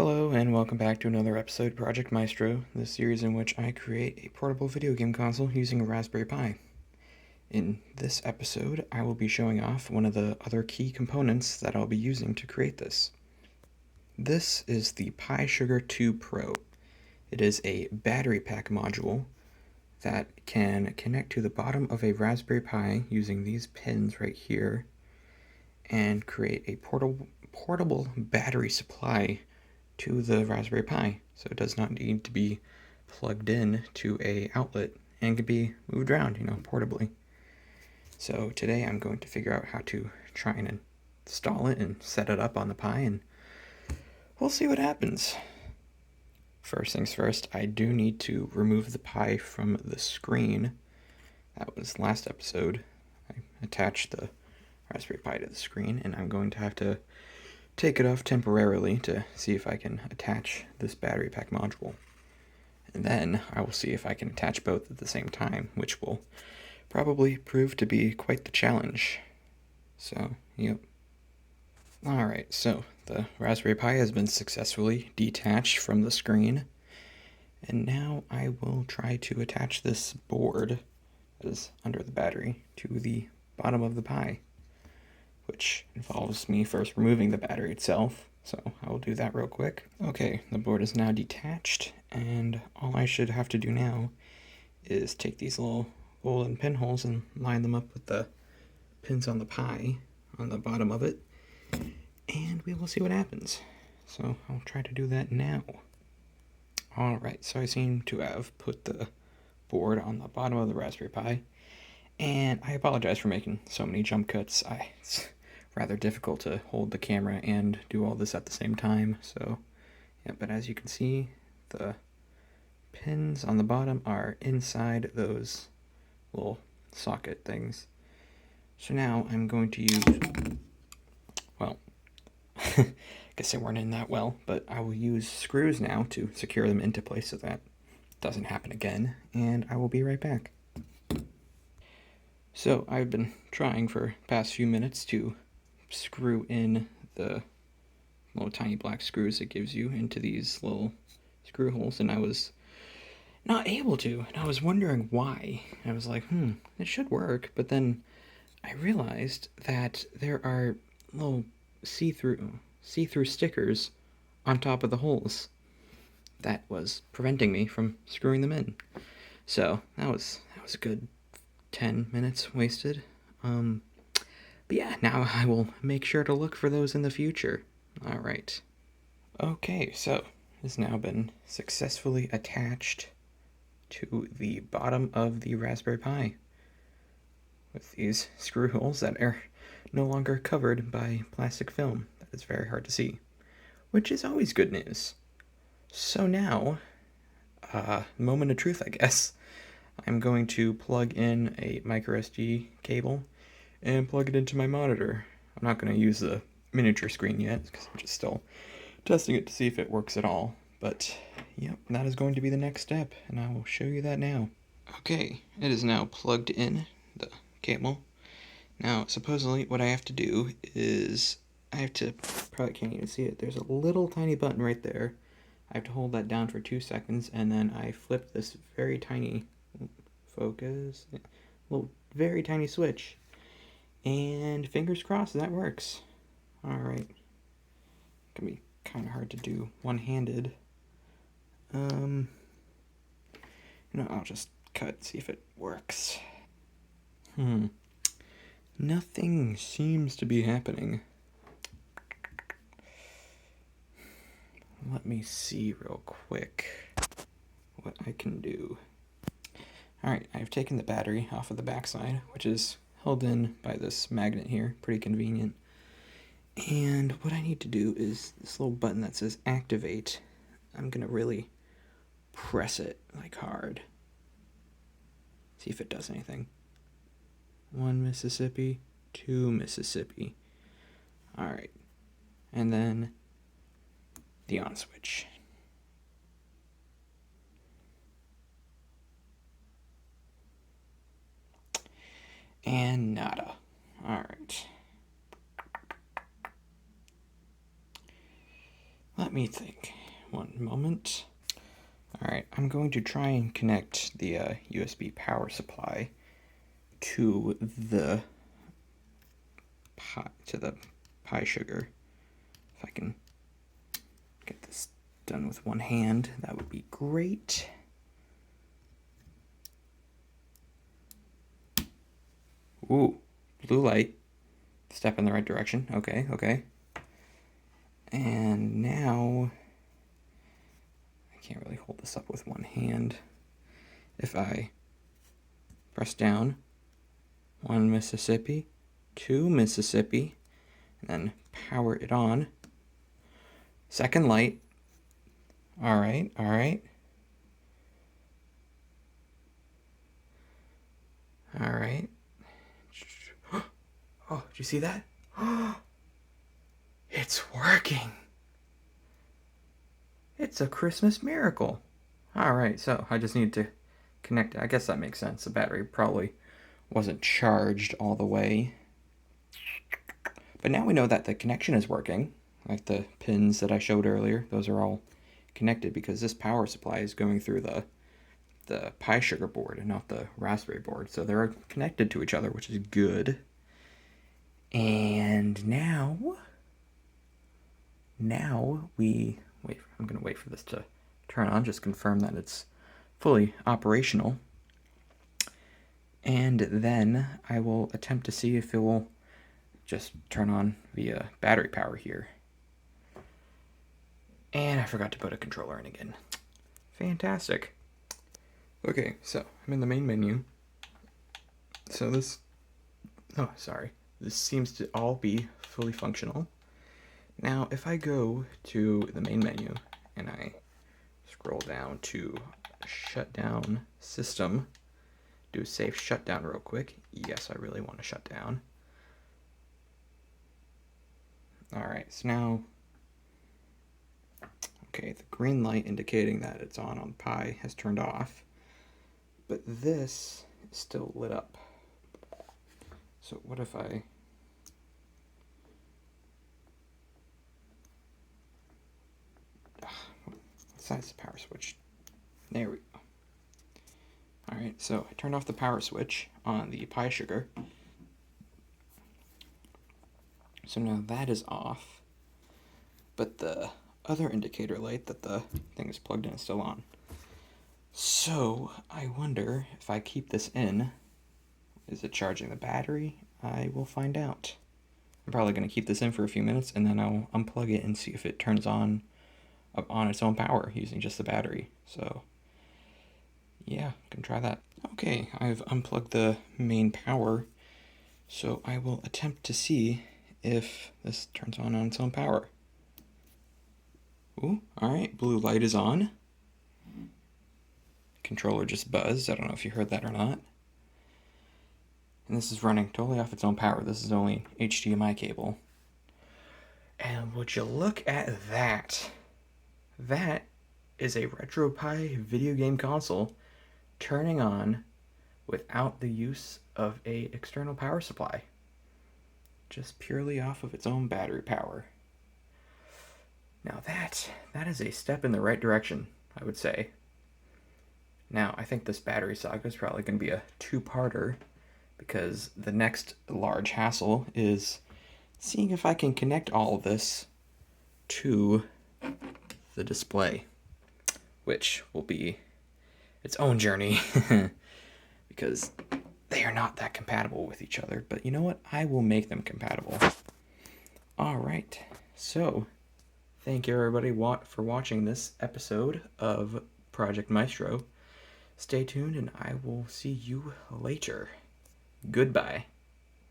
Hello and welcome back to another episode of Project Maestro, the series in which I create a portable video game console using a Raspberry Pi. In this episode, I will be showing off one of the other key components that I'll be using to create this. This is the PiSugar 2 Pro. It is a battery pack module that can connect to the bottom of a Raspberry Pi using these pins right here and create a portable battery supply to the Raspberry Pi, so it does not need to be plugged in to a outlet and can be moved around, portably. So today I'm going to figure out how to try and install it and set it up on the Pi, and we'll see what happens. First things first, I do need to remove the Pi from the screen. That was last episode. I attached the Raspberry Pi to the screen, and I'm going to have to take it off temporarily to see if I can attach this battery pack module. And then I will see if I can attach both at the same time, which will probably prove to be quite the challenge. So, yep. Alright, so the Raspberry Pi has been successfully detached from the screen. And now I will try to attach this board that is under the battery to the bottom of the Pi, which involves me first removing the battery itself, so I will do that real quick. Okay, the board is now detached, and all I should have to do now is take these little golden pinholes and line them up with the pins on the Pi on the bottom of it, and we will see what happens. So I'll try to do that now. Alright, so I seem to have put the board on the bottom of the Raspberry Pi, and I apologize for making so many jump cuts. It's rather difficult to hold the camera and do all this at the same time. So, yeah, but as you can see, the pins on the bottom are inside those little socket things. So now I'm going to use, well, I guess they weren't in that well, but I will use screws now to secure them into place so that doesn't happen again, and I will be right back. So I've been trying for the past few minutes to screw in the little tiny black screws it gives you into these little screw holes, and I was not able to, and I was wondering why. I was like, it should work, but then I realized that there are little see-through stickers on top of the holes that was preventing me from screwing them in. So that was a good 10 minutes wasted. But yeah, now I will make sure to look for those in the future. Alright. Okay, so it's now been successfully attached to the bottom of the Raspberry Pi with these screw holes that are no longer covered by plastic film. That is very hard to see, which is always good news. So now, moment of truth, I guess. I'm going to plug in a micro SD cable and plug it into my monitor. I'm not going to use the miniature screen yet because I'm just still testing it to see if it works at all. But yep, that is going to be the next step, and I will show you that now. Okay, it is now plugged in, the cable. Now, supposedly what I have to do is, probably can't even see it, there's a little tiny button right there. I have to hold that down for 2 seconds, and then I flip this very tiny very tiny switch, and fingers crossed that works. Alright, it can be kind of hard to do one-handed. I'll just cut, see if it works. Nothing seems to be happening. Let me see real quick what I can do. Alright, I've taken the battery off of the backside, which is held in by this magnet here, pretty convenient. And what I need to do is this little button that says activate. I'm gonna really press it like hard. See if it does anything. 1 Mississippi, 2 Mississippi. Alright, and then the on switch. And nada. Alright. let me think. One moment. All right, I'm going to try and connect the USB power supply to the PiSugar. If I can get this done with one hand, that would be great. Ooh, blue light. Step in the right direction. Okay, okay. And now, I can't really hold this up with one hand. If I press down, 1 Mississippi, 2 Mississippi, and then power it on. Second light. All right, all right. All right. Oh, did you see that? It's working. It's a Christmas miracle. All right, so I just need to connect it. I guess that makes sense. The battery probably wasn't charged all the way. But now we know that the connection is working. Like the pins that I showed earlier, those are all connected because this power supply is going through the PiSugar board and not the Raspberry board. So they're connected to each other, which is good. And now we wait. I'm going to wait for this to turn on, just confirm that it's fully operational. And then I will attempt to see if it will just turn on via battery power here. And I forgot to put a controller in again. Fantastic. Okay, so I'm in the main menu. So this seems to all be fully functional. Now, if I go to the main menu and I scroll down to shutdown system, do a safe shutdown real quick. Yes, I really want to shut down. All right, so now, okay, the green light indicating that it's on Pi has turned off, but this is still lit up. So what if I what size the power switch? There we go. All right, so I turned off the power switch on the PiSugar. So now that is off, but the other indicator light that the thing is plugged in is still on. So I wonder if I keep this in, is it charging the battery? I will find out. I'm probably going to keep this in for a few minutes and then I'll unplug it and see if it turns on its own power using just the battery. So yeah, can try that. Okay, I've unplugged the main power, so I will attempt to see if this turns on its own power. Ooh, alright, blue light is on. Controller just buzzed, I don't know if you heard that or not. And this is running totally off its own power. This is only HDMI cable. And would you look at that? That is a RetroPie video game console turning on without the use of an external power supply. Just purely off of its own battery power. Now that is a step in the right direction, I would say. Now, I think this battery saga is probably going to be a two-parter because the next large hassle is seeing if I can connect all of this to the display, which will be its own journey because they are not that compatible with each other. But you know what? I will make them compatible. All right. So thank you, everybody, for watching this episode of Project Maestro. Stay tuned, and I will see you later. Goodbye.